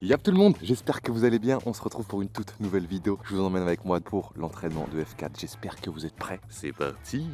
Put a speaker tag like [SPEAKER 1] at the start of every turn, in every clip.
[SPEAKER 1] Y'a tout le monde, j'espère que vous allez bien, on se retrouve pour une toute nouvelle vidéo. Je vous emmène avec moi pour l'entraînement de F4, j'espère que vous êtes prêts. C'est parti.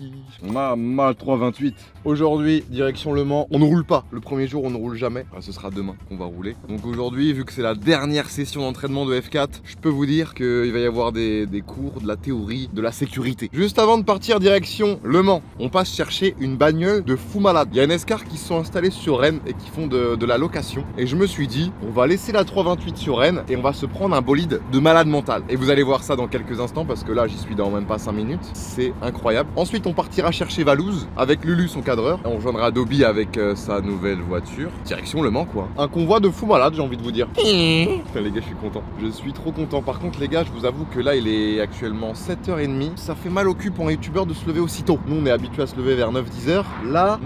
[SPEAKER 1] Ma 328. Aujourd'hui, direction Le Mans, on ne roule pas. Le premier jour, on ne roule jamais. Ce sera demain qu'on va rouler. Donc aujourd'hui, vu que c'est la dernière session d'entraînement de F4, je peux vous dire qu'il va y avoir des cours, de la théorie, de la sécurité. Juste avant de partir direction Le Mans, on passe chercher une bagnole de fou malade. Il y a NSCar qui se sont installés sur Rennes et qui font de la location. Et je me suis dit, on va laisser la 328 sur Rennes et on va se prendre un bolide de malade mental. Et vous allez voir ça dans quelques instants parce que là j'y suis dans même pas 5 minutes. C'est incroyable. Ensuite on partira chercher Valouz avec Lulu son cadreur. Et on rejoindra Dobby avec sa nouvelle voiture. Direction Le Mans quoi. Un convoi de fou malade j'ai envie de vous dire. Putain les gars je suis content. Je suis trop content. Par contre les gars je vous avoue que là il est actuellement 7h30. Ça fait mal au cul pour un youtubeur de se lever aussitôt. Nous on est habitué à se lever vers 9-10h. Là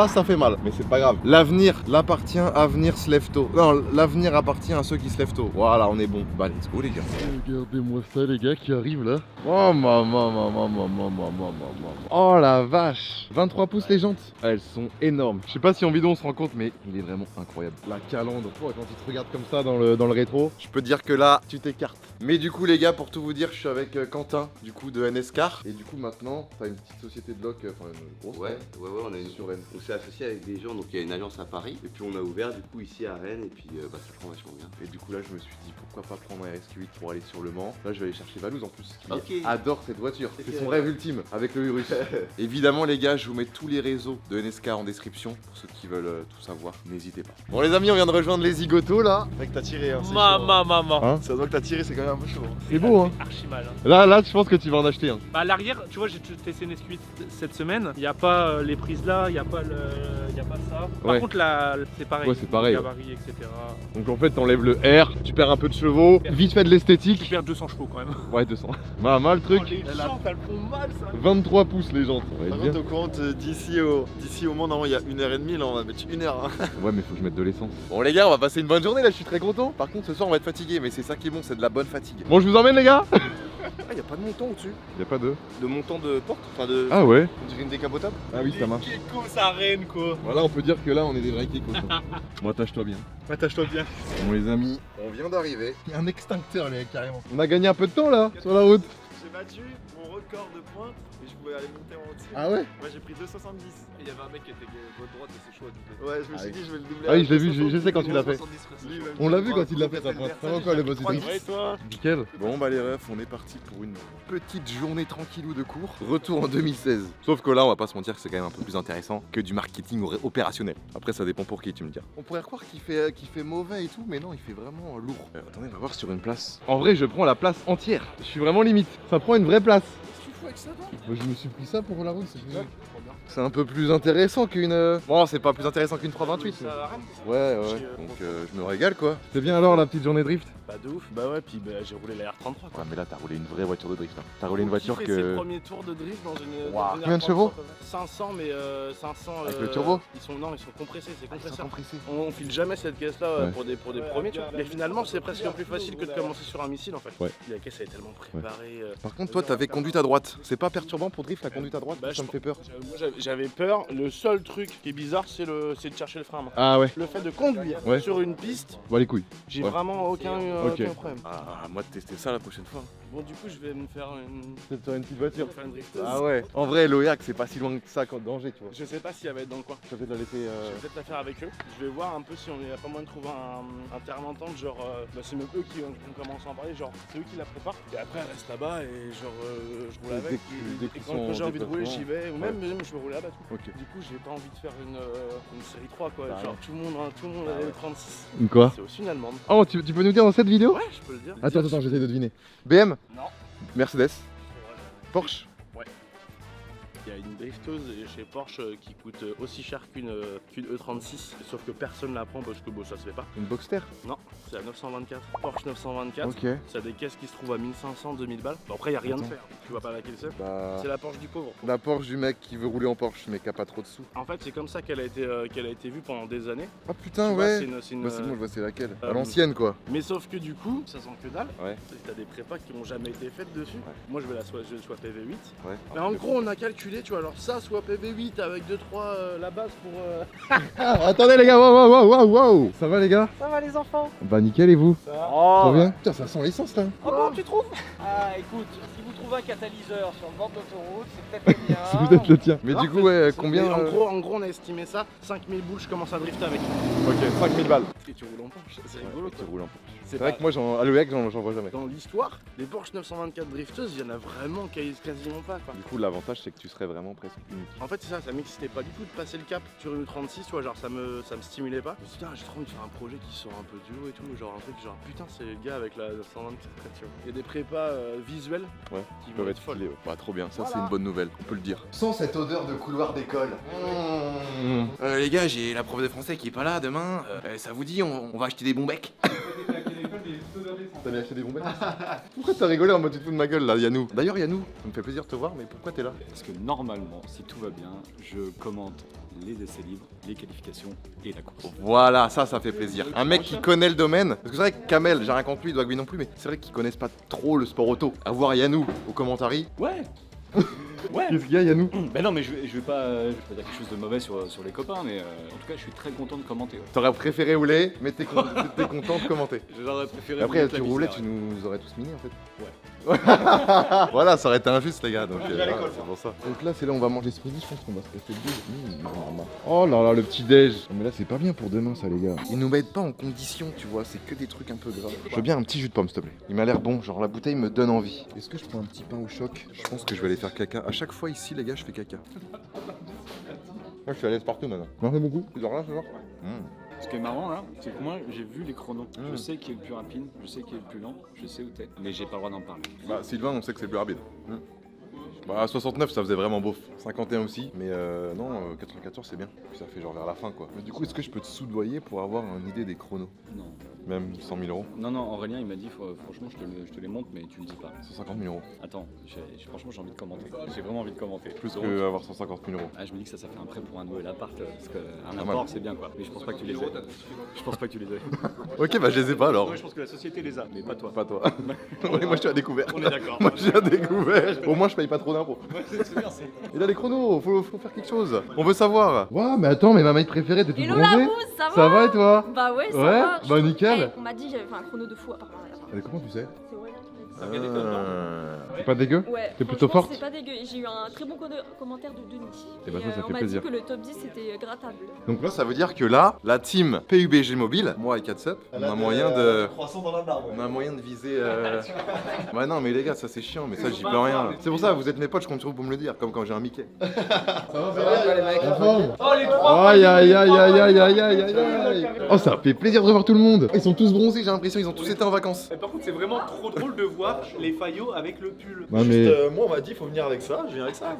[SPEAKER 1] ça fait mal. Mais c'est pas grave. L'avenir l'appartient à venir se lève tôt. Non l'avenir appartient à ceux qui se lèvent tôt. Voilà, on est bon. Bah, let's go, les gars. Regardez-moi ça, les gars, qui arrivent là. Oh, maman. Oh la vache. 23 pouces les jantes. Elles sont énormes. Je sais pas si en vidéo on se rend compte, mais il est vraiment incroyable. La calandre. Oh, quand tu te regardes comme ça dans le rétro, je peux te dire que là, tu t'écartes. Mais du coup, les gars, pour tout vous dire, je suis avec Quentin, du coup, de NSCar. Et du coup, maintenant, t'as une petite société de loc, enfin, une grosse.
[SPEAKER 2] Ouais, on a une
[SPEAKER 1] sur Rennes.
[SPEAKER 2] On s'est associé avec des gens, donc il y a une agence à Paris, et puis on a ouvert du coup ici à Rennes, et puis ça prend vachement bien.
[SPEAKER 1] Et du coup là je me suis dit pourquoi pas prendre un RS8 pour aller sur Le Mans. Là je vais aller chercher Valouz en plus qui adore cette voiture. C'est son rêve ultime avec le Urus. Évidemment les gars je vous mets tous les réseaux de NSCar en description pour ceux qui veulent tout savoir. N'hésitez pas. Bon les amis on vient de rejoindre les zigotos là.
[SPEAKER 3] Mec t'as tiré hein, c'est
[SPEAKER 4] Maman.
[SPEAKER 1] Hein
[SPEAKER 3] Ça doit que t'as tiré c'est quand même un peu chaud.
[SPEAKER 1] C'est beau hein.
[SPEAKER 4] Archi mal. Hein.
[SPEAKER 1] Là je pense que tu vas en acheter un.
[SPEAKER 4] Bah à l'arrière, tu vois, j'ai testé une S8 cette semaine. Il n'y a pas les prises là, il n'y a pas ça. Par
[SPEAKER 1] Ouais.
[SPEAKER 4] contre là, c'est pareil.
[SPEAKER 1] Ouais, c'est pareil.
[SPEAKER 4] Le gabarit, etc.
[SPEAKER 1] Donc en fait t'enlèves le R, tu perds un peu de chevaux, vite fait de
[SPEAKER 4] Je
[SPEAKER 1] l'esthétique.
[SPEAKER 4] perds 200 chevaux quand même.
[SPEAKER 1] Ouais 200. Mal le truc.
[SPEAKER 4] Oh, les jantes, elles font mal ça.
[SPEAKER 1] 23 pouces les jantes. Ça va
[SPEAKER 3] Par
[SPEAKER 1] être bien.
[SPEAKER 3] contre au compte d'ici au Mans normalement il y a 1h30, là on va mettre 1h hein.
[SPEAKER 1] Ouais mais faut que je mette de l'essence. Bon les gars on va passer une bonne journée là, je suis très content. Par contre ce soir on va être fatigué mais c'est ça qui est bon, c'est de la bonne fatigue. Bon je vous emmène les gars.
[SPEAKER 3] Ah y'a pas de montant au-dessus.
[SPEAKER 1] Y'a pas de...
[SPEAKER 3] De montant de porte, enfin de...
[SPEAKER 1] Ah ouais.
[SPEAKER 3] On dirait une décapotable.
[SPEAKER 1] Ah oui ça marche.
[SPEAKER 4] Comme ça reine quoi.
[SPEAKER 1] Voilà on peut dire que là on est des vrais kikos. Bon attache-toi bien.
[SPEAKER 4] Attache-toi bien.
[SPEAKER 1] Bon les amis, on vient d'arriver. Il y a un extincteur les gars carrément. On a gagné un peu de temps là sur la route.
[SPEAKER 3] J'ai battu mon record de points et je pouvais aller monter en entier.
[SPEAKER 1] Ah ouais.
[SPEAKER 3] Moi j'ai pris 270.
[SPEAKER 5] Il y avait un mec qui était votre droite et c'est chaud à doubler.
[SPEAKER 3] Ouais je me
[SPEAKER 1] Ah
[SPEAKER 3] suis
[SPEAKER 1] oui.
[SPEAKER 3] dit je vais le doubler.
[SPEAKER 1] Ah oui je l'ai vu, je sais quand tu l'as fait.
[SPEAKER 5] 70 presque.
[SPEAKER 3] Lui, même
[SPEAKER 1] On l'a
[SPEAKER 3] si
[SPEAKER 1] vu
[SPEAKER 3] je
[SPEAKER 1] quand il l'a
[SPEAKER 3] crois
[SPEAKER 1] fait ça
[SPEAKER 3] qu'on
[SPEAKER 1] pointe.
[SPEAKER 3] fait
[SPEAKER 1] Ça va
[SPEAKER 3] faire,
[SPEAKER 1] quoi les
[SPEAKER 3] j'ai
[SPEAKER 1] boss
[SPEAKER 3] pris
[SPEAKER 4] Ouais toi.
[SPEAKER 1] Nickel. Bon bah les refs, on est parti pour une petite journée tranquillou de cours. Retour en 2016. Sauf que là on va pas se mentir que c'est quand même un peu plus intéressant que du marketing opérationnel. Après ça dépend pour qui tu me diras. On pourrait croire qu'il fait mauvais et tout, mais non il fait vraiment lourd. Attendez on va voir sur une place. En vrai je prends la place entière. Je suis vraiment limite. Ça prend une vraie place.
[SPEAKER 5] Qu'est-ce que tu fous avec ça toi?
[SPEAKER 1] Moi, je me suis pris ça pour la route, c'est un peu plus intéressant qu'une... Bon, c'est pas plus intéressant qu'une 328.
[SPEAKER 4] Ça va, Rennes.
[SPEAKER 1] Ouais, donc je me régale quoi. C'est bien alors la petite journée drift?
[SPEAKER 5] Pas de ouf, bah ouais, puis j'ai roulé la R33 quoi.
[SPEAKER 1] Ouais, mais là t'as roulé une vraie voiture de drift. Hein. T'as roulé une voiture
[SPEAKER 5] Ses
[SPEAKER 1] que...
[SPEAKER 5] premiers tours de drift dans une.
[SPEAKER 1] Waouh.
[SPEAKER 5] Dans une
[SPEAKER 1] Combien de
[SPEAKER 5] R33,
[SPEAKER 1] chevaux?
[SPEAKER 5] quoi. 500, mais 500.
[SPEAKER 1] Avec le turbo?
[SPEAKER 5] Ils sont compressés, c'est compresseur.
[SPEAKER 1] compressé.
[SPEAKER 5] On file jamais cette caisse là
[SPEAKER 1] Ouais.
[SPEAKER 5] pour des premiers, tu vois. Mais finalement, c'est presque plus facile que de commencer sur un missile en fait.
[SPEAKER 1] Ouais.
[SPEAKER 5] La caisse elle est tellement préparée.
[SPEAKER 1] Par contre, toi t'avais conduite à droite. C'est pas perturbant pour drift la conduite à droite?
[SPEAKER 5] Bah,
[SPEAKER 1] Ça me fait peur.
[SPEAKER 5] Moi j'avais peur. Le seul truc qui est bizarre, c'est de chercher le frein. Moi.
[SPEAKER 1] Ah ouais.
[SPEAKER 5] Le fait de conduire
[SPEAKER 1] Ouais.
[SPEAKER 5] sur une piste,
[SPEAKER 1] Bon les couilles.
[SPEAKER 5] j'ai
[SPEAKER 1] Ouais.
[SPEAKER 5] vraiment aucun problème.
[SPEAKER 1] Ah, moi de tester ça la prochaine fois.
[SPEAKER 5] Bon, du coup, je vais me faire une,
[SPEAKER 1] C'est sur une petite voiture.
[SPEAKER 5] drifteuse.
[SPEAKER 1] Ah ouais. En vrai, l'OEAC c'est pas si loin que ça qu'en danger, tu vois.
[SPEAKER 5] Je sais pas si elle va être dans le coin.
[SPEAKER 1] Ça fait de la laisser.
[SPEAKER 5] Je vais peut-être la faire avec eux. Je vais voir un peu si on n'y a pas moyen de trouver un terrain d'entente. Genre, c'est même eux qui vont commencer à en parler. Genre, c'est eux qui la préparent. Et après, elle reste là-bas et genre, je roule
[SPEAKER 1] Et
[SPEAKER 5] avec.
[SPEAKER 1] dès qu'ils
[SPEAKER 5] Et
[SPEAKER 1] sont
[SPEAKER 5] quand
[SPEAKER 1] en
[SPEAKER 5] j'ai envie de rouler,
[SPEAKER 1] déplacement.
[SPEAKER 5] j'y vais. Ou même je vais rouler là-bas.
[SPEAKER 1] Ok.
[SPEAKER 5] Du coup, j'ai pas envie de faire une série 3 quoi.
[SPEAKER 1] Bah
[SPEAKER 5] Genre, tout le monde
[SPEAKER 1] Bah
[SPEAKER 5] a
[SPEAKER 1] ouais.
[SPEAKER 5] le 36.
[SPEAKER 1] Une quoi?
[SPEAKER 5] C'est aussi une allemande.
[SPEAKER 1] Oh, tu peux nous dire dans cette vidéo?
[SPEAKER 5] Ouais, je peux le dire.
[SPEAKER 1] Attends, j'essaie de deviner. BM?
[SPEAKER 5] Non.
[SPEAKER 1] Mercedes? Porsche?
[SPEAKER 5] Il y a une drifteuse chez Porsche qui coûte aussi cher qu'une E36, sauf que personne la prend parce que bon, ça se fait pas.
[SPEAKER 1] Une Boxster?
[SPEAKER 5] Non, c'est la 924. Porsche 924.
[SPEAKER 1] Ok.
[SPEAKER 5] Ça a des caisses qui se trouvent à 1500, 2000 balles. Bon, après, il n'y a rien
[SPEAKER 1] Attends.
[SPEAKER 5] de faire. Tu vois pas laquelle c'est?
[SPEAKER 1] Bah...
[SPEAKER 5] C'est la Porsche du pauvre.
[SPEAKER 1] La Porsche du mec qui veut rouler en Porsche mais qui a pas trop de sous.
[SPEAKER 5] En fait, c'est comme ça qu'elle a été vue pendant des années.
[SPEAKER 1] Ah putain,
[SPEAKER 5] Tu vois,
[SPEAKER 1] ouais.
[SPEAKER 5] c'est une,
[SPEAKER 1] Bah, c'est bon, je vois c'est laquelle. À
[SPEAKER 5] euh,
[SPEAKER 1] l'ancienne quoi.
[SPEAKER 5] Mais sauf que du coup, ça sent que dalle.
[SPEAKER 1] Ouais.
[SPEAKER 5] T'as des prépas qui n'ont jamais été faites dessus.
[SPEAKER 1] Ouais.
[SPEAKER 5] Moi, je vais la swapper V8.
[SPEAKER 1] Ouais.
[SPEAKER 5] Mais en gros, on a calculé calculer, tu vois, alors ça, soit PV8 avec 2-3 la base pour.
[SPEAKER 1] Ah, attendez les gars, wow. Ça va les gars?
[SPEAKER 6] Ça va les enfants?
[SPEAKER 1] Bah nickel et vous?
[SPEAKER 6] Oh,
[SPEAKER 1] Trop bien. Putain, ça sent l'essence là.
[SPEAKER 6] oh bon, tu trouves? Ah écoute, si vous trouvez un catalyseur sur le bord de l'autoroute, c'est peut-être le mien.
[SPEAKER 1] C'est peut-être le tien. Mais du coup, ouais, combien
[SPEAKER 5] En gros, on a estimé ça, 5000 boules, je commence à drifter avec.
[SPEAKER 1] Ok, 5000 balles.
[SPEAKER 5] Et tu roules en Porsche, c'est rigolo.
[SPEAKER 1] Tu roules un peu.
[SPEAKER 5] C'est
[SPEAKER 1] C'est vrai que moi, à l'OEC, j'en vois jamais.
[SPEAKER 5] Dans l'histoire, les Porsche 924 drifteuses, il y en a vraiment quasiment pas quoi.
[SPEAKER 1] Du coup, l'avantage, c'est que tu serais vraiment presque unique.
[SPEAKER 5] En fait, c'est ça m'excitait pas du tout de passer le cap sur une 36, tu vois, genre ça me stimulait pas. Je me suis dit, j'ai trop envie de faire un projet qui sort un peu du lot et tout, genre un truc genre putain, c'est le gars avec la 924, tu vois. Il y a des prépas visuels
[SPEAKER 1] Ouais,
[SPEAKER 5] qui
[SPEAKER 1] ils peuvent être
[SPEAKER 5] folles.
[SPEAKER 1] filés. Bah, trop bien, ça,
[SPEAKER 5] Voilà.
[SPEAKER 1] c'est une bonne nouvelle, on peut le dire.
[SPEAKER 2] Sans cette odeur de couloir d'école. Les gars, j'ai la prof de français qui est pas là demain. Ça vous dit, on va acheter des bons becs?
[SPEAKER 1] T'allais acheter des bonbons? Pourquoi t'as rigolé en mode tu te fous de ma gueule là, Yannou? D'ailleurs, Yannou, ça me fait plaisir de te voir, mais pourquoi t'es là?
[SPEAKER 7] Parce que normalement, si tout va bien, je commente les essais libres, les qualifications et la course.
[SPEAKER 1] Voilà, ça fait plaisir. Un mec qui connaît le domaine. Parce que c'est vrai que Kamel, j'ai rien contre lui, Dwagby non plus, mais c'est vrai qu'ils connaissent pas trop le sport auto. Avoir Yannou au commentary.
[SPEAKER 7] Ouais. Ouais.
[SPEAKER 1] Qu'est-ce qu'il y a, Yannou?
[SPEAKER 7] Ben non, mais je vais pas dire quelque chose de mauvais sur les copains, mais en tout cas, je suis très content de commenter. Ouais.
[SPEAKER 1] T'aurais préféré rouler, mais t'es content de commenter.
[SPEAKER 7] J'aurais préféré.
[SPEAKER 1] Après,
[SPEAKER 7] rouler
[SPEAKER 1] tu
[SPEAKER 7] la
[SPEAKER 1] roulais,
[SPEAKER 7] misère,
[SPEAKER 1] tu
[SPEAKER 7] ouais.
[SPEAKER 1] nous aurais tous minés en fait.
[SPEAKER 7] Ouais.
[SPEAKER 1] Voilà, ça aurait été injuste, les gars. Donc, voilà, c'est pour ça. Donc là, c'est là où on va manger ce midi. Je pense qu'on va se passer le déj. Oh là là, le petit déj. Mais là, c'est pas bien pour demain, ça, les gars. Ils nous mettent pas en condition, tu vois. C'est que des trucs un peu gras. Je veux bien un petit jus de pomme, s'il te plaît. Il m'a l'air bon. Genre, la bouteille me donne envie. Est-ce que je prends un petit pain au choc? Je pense que je vais aller faire caca. À chaque fois ici, les gars, je fais caca. Moi, je suis à l'aise partout maintenant. Merci beaucoup. Tu dors là, ce soir?
[SPEAKER 7] Ce qui est marrant là, c'est que moi j'ai vu les chronos.
[SPEAKER 1] Mm.
[SPEAKER 7] Je sais qui est le plus rapide, je sais qui est le plus lent, je sais où t'es, mais j'ai pas le droit d'en parler.
[SPEAKER 1] Bah, Sylvain, on sait que c'est le plus rapide. Bah, 69, ça faisait vraiment beauf. 51 aussi, mais non, 94 c'est bien. Puis ça fait genre vers la fin quoi. Mais du coup, est-ce que je peux te soudoyer pour avoir une idée des chronos?
[SPEAKER 7] Non.
[SPEAKER 1] Même 100 000 euros?
[SPEAKER 7] Non, Aurélien il m'a dit franchement je te les montre, mais tu me dis pas.
[SPEAKER 1] 150 000 euros.
[SPEAKER 7] Attends, franchement j'ai envie de commenter. J'ai vraiment envie de commenter.
[SPEAKER 1] Plus
[SPEAKER 7] Donc,
[SPEAKER 1] que avoir 150 000 euros.
[SPEAKER 7] Ah, je me dis que ça fait un prêt pour un nouvel appart, parce qu'un
[SPEAKER 1] mal.
[SPEAKER 7] apport c'est bien quoi. Mais je pense pas que tu les aies. Je pense pas que tu les aies.
[SPEAKER 1] Ok, bah je les ai pas alors.
[SPEAKER 7] Ouais, je pense que la société les a, mais pas toi.
[SPEAKER 1] Pas toi. Ouais, moi je suis à découvert.
[SPEAKER 7] On est d'accord.
[SPEAKER 1] Moi je suis à découvert. Au moins je paye pas trop d'impôts. Et là les chronos, faut faire quelque chose. On veut savoir. Ouais, mais attends, mais ma maille préférée, t'es toute
[SPEAKER 8] Hello la
[SPEAKER 1] bronzée.
[SPEAKER 8] rousse, ça va?
[SPEAKER 1] Ça va et toi?
[SPEAKER 8] Bah ouais, ça
[SPEAKER 1] Ouais,
[SPEAKER 8] va.
[SPEAKER 1] bah nickel.
[SPEAKER 8] On m'a dit que j'avais fait un chrono de fou apparemment.
[SPEAKER 1] Mais comment tu sais?
[SPEAKER 8] C'est Aurélien qui m'a dit.
[SPEAKER 1] C'est pas dégueu?
[SPEAKER 8] Ouais,
[SPEAKER 1] T'es plutôt
[SPEAKER 8] franchement,
[SPEAKER 1] forte?
[SPEAKER 8] C'est pas dégueu. J'ai eu un très bon commentaire de Denis.
[SPEAKER 1] Eh bah ça fait
[SPEAKER 8] on m'a
[SPEAKER 1] plaisir.
[SPEAKER 8] dit que le top 10 c'était grattable.
[SPEAKER 1] Donc là, ça veut dire que là, la team PUBG Mobile, moi et Catsup, on a moyen de.
[SPEAKER 3] Croissant dans la barbe.
[SPEAKER 1] On a moyen de viser. Ouais, non, mais les gars, ça c'est chiant, mais ça j'y peux rien. C'est pour ça, vous êtes mes potes, je compte sur vous pour me le dire, comme quand j'ai un Mickey. Ça va, les mecs?
[SPEAKER 6] Oh les trois.
[SPEAKER 1] Aïe aïe aïe aïe aïe aïe aïe aïe aïe. Oh, ça fait plaisir de revoir tout le monde. Ils sont tous bronzés, j'ai l'impression, ils ont tous été en vacances.
[SPEAKER 4] Mais par contre, c'est vraiment trop drôle de voir les faillots avec le pull.
[SPEAKER 1] Ouais, mais.
[SPEAKER 3] Moi, on m'a dit, faut venir avec ça. Je viens avec ça.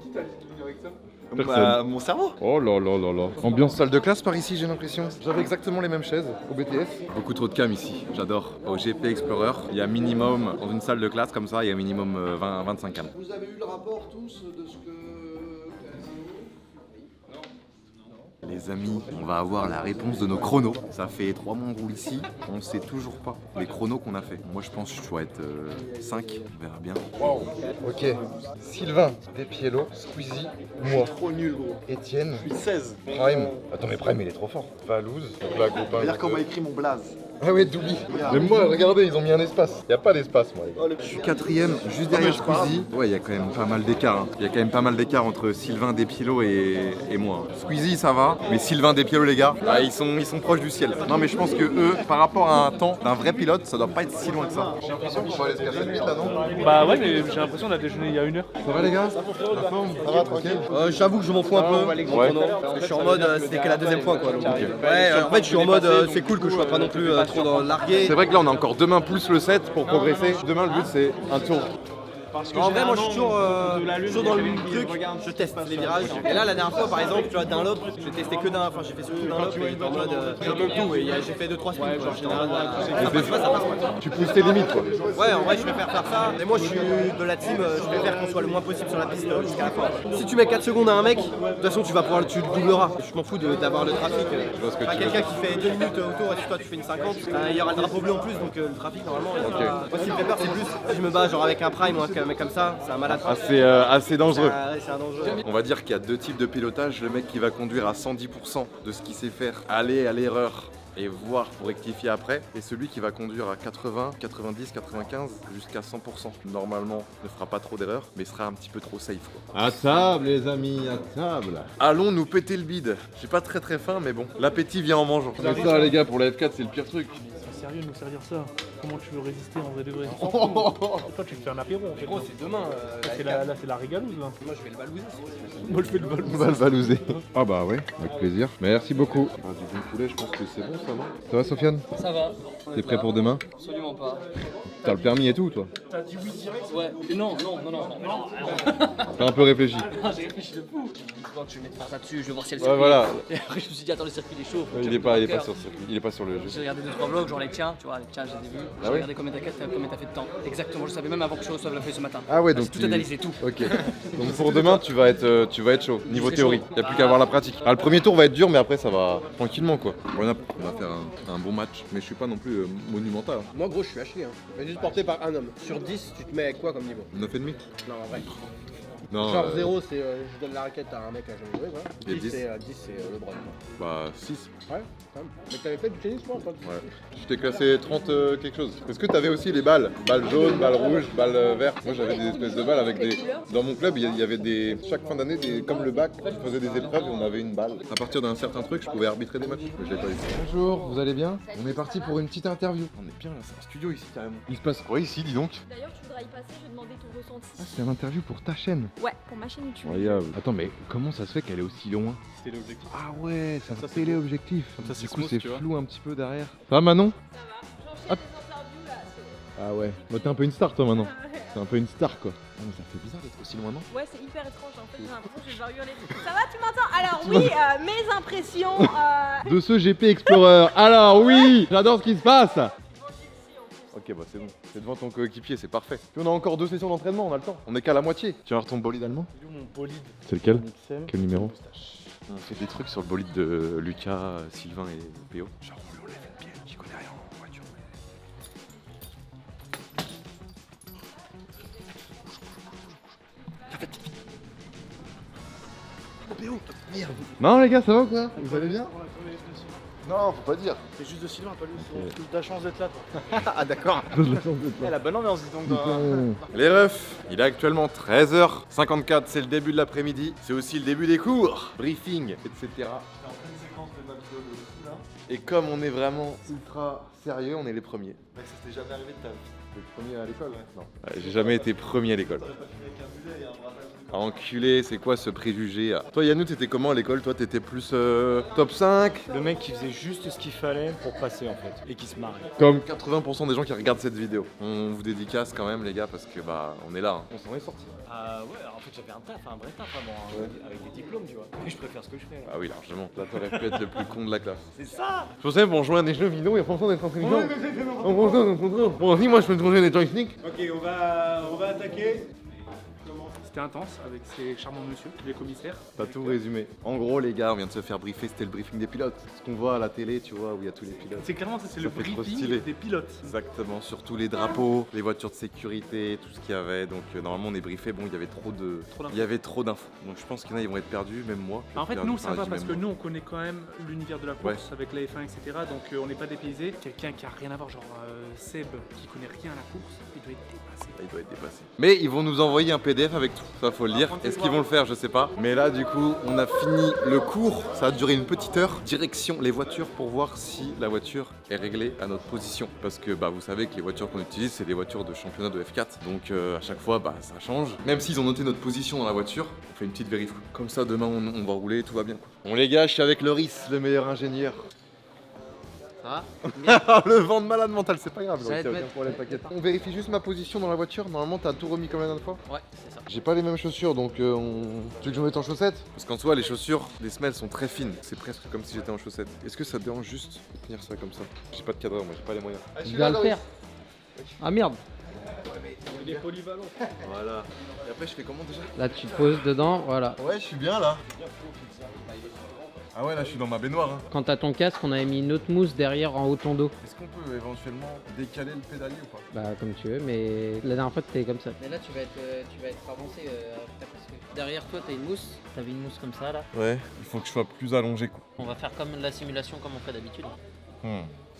[SPEAKER 1] Personne.
[SPEAKER 3] Bah, mon cerveau.
[SPEAKER 1] Oh là là là là. Ambiance salle de classe par ici, j'ai l'impression. J'avais exactement les mêmes chaises au BTS. Beaucoup trop de cam ici, j'adore. Au GP Explorer, il y a minimum, dans une salle de classe comme ça, il y a minimum 25 cam.
[SPEAKER 9] Vous avez eu le rapport tous de ce que...
[SPEAKER 1] Les amis, on va avoir la réponse de nos chronos. Ça fait 3 mois qu'on roule ici, on sait toujours pas les chronos qu'on a fait. Moi je pense que je dois être 5, on verra bien. Wow, ok. Sylvain, Despiello, Squeezie, moi.
[SPEAKER 3] Trop nul, gros.
[SPEAKER 1] Étienne,
[SPEAKER 3] 16.
[SPEAKER 1] Prime. Attends mais Prime il est trop fort. Valouz, donc là copain.
[SPEAKER 3] Regarde comment écrit mon blaze.
[SPEAKER 1] Ah ouais, Doubi. Mais moi, regardez, ils ont mis un espace. Il n'y a pas d'espace, moi. Les gars. Je suis 4ème, juste derrière Squeezie. Ouais, il y a quand même pas mal d'écart. Il y a quand même pas mal d'écart entre Sylvain Despiello et moi. Squeezie, ça va. Mais Sylvain Despiello, les gars, ils sont proches du ciel. Non, mais je pense que eux, par rapport à un temps d'un vrai pilote, ça doit pas être si loin que ça. J'ai l'impression qu'on va aller se casser le bide là, non?
[SPEAKER 4] Bah ouais, mais j'ai l'impression qu'on a déjeuné il y a 1 heure.
[SPEAKER 1] Ça va, les gars? La forme? Ça va, tranquille?
[SPEAKER 10] J'avoue que je m'en fous un peu,
[SPEAKER 1] Ouais.
[SPEAKER 10] parce que je suis en mode, c'était que la deuxième fois quoi. Donc, ouais, en fait je suis en mode, c'est cool que je sois pas non plus trop dans le largué.
[SPEAKER 1] C'est vrai que là, on a encore demain plus le 7 pour progresser. Demain, le but, c'est un tour.
[SPEAKER 4] Parce que
[SPEAKER 10] En vrai, moi je suis toujours
[SPEAKER 4] de la lune,
[SPEAKER 10] dans le
[SPEAKER 4] il y avait
[SPEAKER 10] truc, je teste les virages. Et là, la dernière fois par exemple, tu vois, d'un lob, j'ai testé que d'un, enfin j'ai fait surtout d'un lob et j'étais en mode, je peux tout et j'ai fait 2-3 spins. Genre, j'étais en mode, ça passe pas, ça passe pas.
[SPEAKER 1] Tu pousses tes limites, quoi.
[SPEAKER 10] Ouais, en vrai, je préfère faire ça. Et moi, je suis de la team, je préfère qu'on soit le moins possible sur la piste jusqu'à la fin. Si tu mets 4 secondes à un mec, de toute façon, tu vas pouvoir, tu le doubleras. Je m'en fous d'avoir le trafic. Enfin, quelqu'un qui fait 2 minutes autour et si toi tu fais une 50, il y aura le drapeau bleu en plus, donc le trafic normalement. Moi, ce qui me fait peur, c'est plus si je me bats genre avec un prime ou un mec comme ça, c'est un malade.
[SPEAKER 1] Assez dangereux.
[SPEAKER 10] C'est un dangereux.
[SPEAKER 1] On va dire qu'il y a deux types de pilotage. Le mec qui va conduire à 110% de ce qu'il sait faire, aller à l'erreur et voir pour rectifier après, et celui qui va conduire à 80, 90, 95 jusqu'à 100%. Normalement ne fera pas trop d'erreurs, mais sera un petit peu trop safe quoi.
[SPEAKER 11] À table les amis, à table.
[SPEAKER 1] Allons nous péter le bide. J'ai pas très faim mais bon, l'appétit vient en mangeant.
[SPEAKER 11] C'est ça les gars, pour la F4 c'est le pire truc.
[SPEAKER 4] C'est sérieux de nous servir ça. Comment tu veux résister en vrai de vrai? Toi tu te fais un apéro en fait.
[SPEAKER 10] Gros, c'est demain.
[SPEAKER 4] Là c'est la régalouse là.
[SPEAKER 10] Moi, je vais le balouser.
[SPEAKER 4] Moi je fais le bal.
[SPEAKER 11] On va le balouser. Ah bah ouais, avec plaisir. Merci beaucoup. Ah, du bon poulet, je pense que c'est bon ça, non? Ça va Sofiane?
[SPEAKER 6] Ça va.
[SPEAKER 11] T'es prêt pour demain?
[SPEAKER 6] Absolument pas.
[SPEAKER 11] T'as le permis et tout toi?
[SPEAKER 6] T'as dit oui direct? Ouais. Non.
[SPEAKER 11] T'as un peu réfléchi?
[SPEAKER 6] J'ai réfléchi de fou. Je vais mettre ça dessus, je vais voir si elle
[SPEAKER 11] Ouais
[SPEAKER 6] circule.
[SPEAKER 11] voilà.
[SPEAKER 6] Et après je me suis dit attends le circuit il est chaud.
[SPEAKER 11] Il est pas sur le circuit, il est pas sur le jeu.
[SPEAKER 6] J'ai regardé 2-3 vlogs, genre les tiens, tu vois, les tiens, j'ai vu. J'ai
[SPEAKER 11] oui
[SPEAKER 6] regardé combien t'as fait de temps. Exactement, je savais même avant que je reçoive la feuille ce matin.
[SPEAKER 11] Ah ouais,
[SPEAKER 6] J'ai
[SPEAKER 11] donc
[SPEAKER 6] tout analysé, tout.
[SPEAKER 11] Ok. Donc pour demain, tu vas être chaud niveau théorie. Il y a plus qu'à voir la pratique. Ah, le premier tour va être dur, mais après ça va tranquillement quoi. On va faire un bon match, mais je suis pas non plus monumental.
[SPEAKER 10] Moi, gros, je suis à chier. Mais juste porté par un homme. Sur 10, tu te mets avec quoi comme niveau?
[SPEAKER 11] 9,5.
[SPEAKER 10] Non, en vrai.
[SPEAKER 11] Non.
[SPEAKER 10] Genre 0, c'est je donne la raquette à un mec à jamais joué, voilà.
[SPEAKER 11] Et
[SPEAKER 10] 10, c'est le bras.
[SPEAKER 11] Bah 6.
[SPEAKER 10] Ouais, quand même. Mais t'avais fait du tennis, toi, toi?
[SPEAKER 11] Ouais. Je t'ai classé 30 quelque chose. Est-ce que t'avais aussi les balles? Balles jaunes, balles rouges, balles vertes. Moi j'avais des espèces de balles avec des. Dans mon club, il y avait des. Chaque fin d'année, comme le bac, je faisais des épreuves et on avait une balle. À partir d'un certain truc, je pouvais arbitrer des matchs. Mais je l'ai pas eu. Bonjour, vous allez bien? On est parti pour une petite interview.
[SPEAKER 1] On est bien là, c'est un studio ici carrément.
[SPEAKER 11] Il se passe quoi ici, dis donc?
[SPEAKER 8] D'ailleurs, tu voudras y passer, je vais demander ton ressenti.
[SPEAKER 11] Ah, c'est une interview pour ta chaîne.
[SPEAKER 8] Ouais, pour ma chaîne YouTube.
[SPEAKER 11] Incroyable. Attends, mais comment ça se fait qu'elle est aussi loin?
[SPEAKER 7] C'était l'objectif.
[SPEAKER 11] Ah ouais, c'est un
[SPEAKER 7] Ça, c'est
[SPEAKER 11] téléobjectif.
[SPEAKER 7] Comme ça, c'est
[SPEAKER 11] Du coup,
[SPEAKER 7] smooth,
[SPEAKER 11] c'est
[SPEAKER 7] tu vois.
[SPEAKER 11] flou un petit peu derrière. Ça va, Manon?
[SPEAKER 8] Ça va. J'enchaîne les interviews là.
[SPEAKER 11] Ah ouais. Bah, t'es un peu une star, toi, maintenant. T'es un peu une star, quoi. Ah, mais ça fait bizarre d'être aussi loin, non?
[SPEAKER 8] Ouais, c'est hyper étrange. En fait, j'ai l'impression que je vais devoir hurler. Ça va, tu m'entends? Alors, oui, mes impressions.
[SPEAKER 11] De ce GP Explorer. Alors, oui, j'adore ce qui se passe. Ok, bah c'est bon. C'est devant ton coéquipier, c'est parfait. Puis on a encore 2 sessions d'entraînement, on a le temps. On est qu'à la moitié. Tu vas voir ton bolide allemand?
[SPEAKER 4] C'est où mon bolide?
[SPEAKER 11] C'est lequel?
[SPEAKER 4] XM.
[SPEAKER 11] Quel numéro?
[SPEAKER 1] On fait des trucs sur le bolide de Lucas, Sylvain et PO. Genre on lui enlève une pièce, j'y connais rien en voiture.
[SPEAKER 11] Non, les gars, ça va ou quoi? Vous allez bien?
[SPEAKER 1] Non, faut pas dire.
[SPEAKER 5] C'est juste de Sylvain, pas lui. T'as la chance d'être là, toi.
[SPEAKER 10] Ah, d'accord.
[SPEAKER 3] La bonne ambiance, dis donc.
[SPEAKER 1] Les refs, il est actuellement 13h54, c'est le début de l'après-midi, c'est aussi le début des cours, briefing, etc. Et comme on est vraiment ultra sérieux, on est les premiers.
[SPEAKER 3] Mec, ça t'est jamais arrivé de ta vie.
[SPEAKER 1] Le premier à l'école? Non. J'ai jamais été premier à l'école. Ah, enculé, c'est quoi ce préjugé? Toi Yannou, t'étais comment à l'école? Toi t'étais plus top 5?
[SPEAKER 12] Le mec qui faisait juste ce qu'il fallait pour passer en fait, et qui se marrait.
[SPEAKER 1] Comme 80% des gens qui regardent cette vidéo. On vous dédicace quand même les gars parce que bah on est là, hein. On s'en est sorti.
[SPEAKER 12] Ouais, en fait j'avais un taf, un vrai taf avant, avec des diplômes tu vois. Mais je préfère ce que je fais.
[SPEAKER 1] Ah oui largement, là t'aurais pu être le plus con de la classe.
[SPEAKER 12] C'est ça.
[SPEAKER 1] Je pensais pour jouer à des jeux vidéo et franchement d'être intelligent. Bon si moi je peux te jouer des joysticks.
[SPEAKER 12] Ok, on va attaquer.
[SPEAKER 4] C'était intense avec ces charmants monsieur, les commissaires.
[SPEAKER 1] T'as tout résumé. En gros les gars, on vient de se faire briefer, c'était le briefing des pilotes. Ce qu'on voit à la télé, tu vois, où il y a tous les pilotes.
[SPEAKER 4] C'est clairement ça, c'est le
[SPEAKER 1] fait trop
[SPEAKER 4] briefing
[SPEAKER 1] stylé.
[SPEAKER 4] des pilotes.
[SPEAKER 1] Exactement, sur tous les drapeaux, les voitures de sécurité, tout ce qu'il y avait. Donc normalement on est briefé, bon il y avait trop d'infos. Donc je pense qu'il y en a ils vont être perdus, même moi.
[SPEAKER 4] En fait
[SPEAKER 1] Perdu.
[SPEAKER 4] nous ça
[SPEAKER 1] Enfin,
[SPEAKER 4] va
[SPEAKER 1] je dis
[SPEAKER 4] parce
[SPEAKER 1] même
[SPEAKER 4] que
[SPEAKER 1] moi.
[SPEAKER 4] nous on connaît quand même l'univers de la course avec la F1 etc. Donc on n'est pas dépaysé. Quelqu'un qui a rien à voir, genre Seb qui connaît rien à la course, il doit être dépassé.
[SPEAKER 1] Il doit être dépassé. Mais ils vont nous envoyer un PDF avec tout, ça faut le dire. Est-ce qu'ils vont le faire? Je sais pas. Mais là du coup on a fini le cours, ça a duré une petite heure. Direction les voitures pour voir si la voiture est réglée à notre position. Parce que bah vous savez que les voitures qu'on utilise c'est des voitures de championnat de F4. Donc à chaque fois bah ça change. Même s'ils ont noté notre position dans la voiture, on fait une petite vérif. Comme ça demain on va rouler, tout va bien quoi. Bon les gars, je suis avec Loris, le meilleur ingénieur.
[SPEAKER 10] Ça va?
[SPEAKER 1] Le vent de malade mental, c'est pas grave.
[SPEAKER 10] Ça va
[SPEAKER 1] donc,
[SPEAKER 10] te
[SPEAKER 1] aucun
[SPEAKER 10] mettre.
[SPEAKER 1] problème, t'inquiète. On vérifie juste ma position dans la voiture. Normalement, t'as tout remis comme la dernière fois.
[SPEAKER 6] Ouais, c'est ça.
[SPEAKER 1] J'ai pas les mêmes chaussures, donc tu veux que je mette en chaussettes? Parce qu'en soi, les chaussures, les semelles sont très fines. C'est presque comme si j'étais en chaussettes. Est-ce que ça te dérange juste de tenir ça comme ça? J'ai pas de cadreur, moi, j'ai pas les moyens.
[SPEAKER 6] Tu vas le faire. Ah merde.
[SPEAKER 4] Il est polyvalent.
[SPEAKER 1] Voilà. Et après, je fais comment déjà?
[SPEAKER 6] Là tu te poses dedans, voilà.
[SPEAKER 1] Ouais, je suis bien là.
[SPEAKER 11] Ah ouais, là je suis dans ma baignoire. Hein.
[SPEAKER 13] Quand t'as ton casque, on avait mis une autre mousse derrière en haut de ton dos.
[SPEAKER 11] Est-ce qu'on peut éventuellement décaler le pédalier ou pas?
[SPEAKER 13] Bah comme tu veux, mais la dernière fois t'étais comme ça.
[SPEAKER 6] Mais là tu vas être avancé parce que derrière toi t'as une mousse. T'avais une mousse comme ça là.
[SPEAKER 11] Ouais, il faut que je sois plus allongé quoi.
[SPEAKER 6] On va faire comme la simulation comme on fait d'habitude.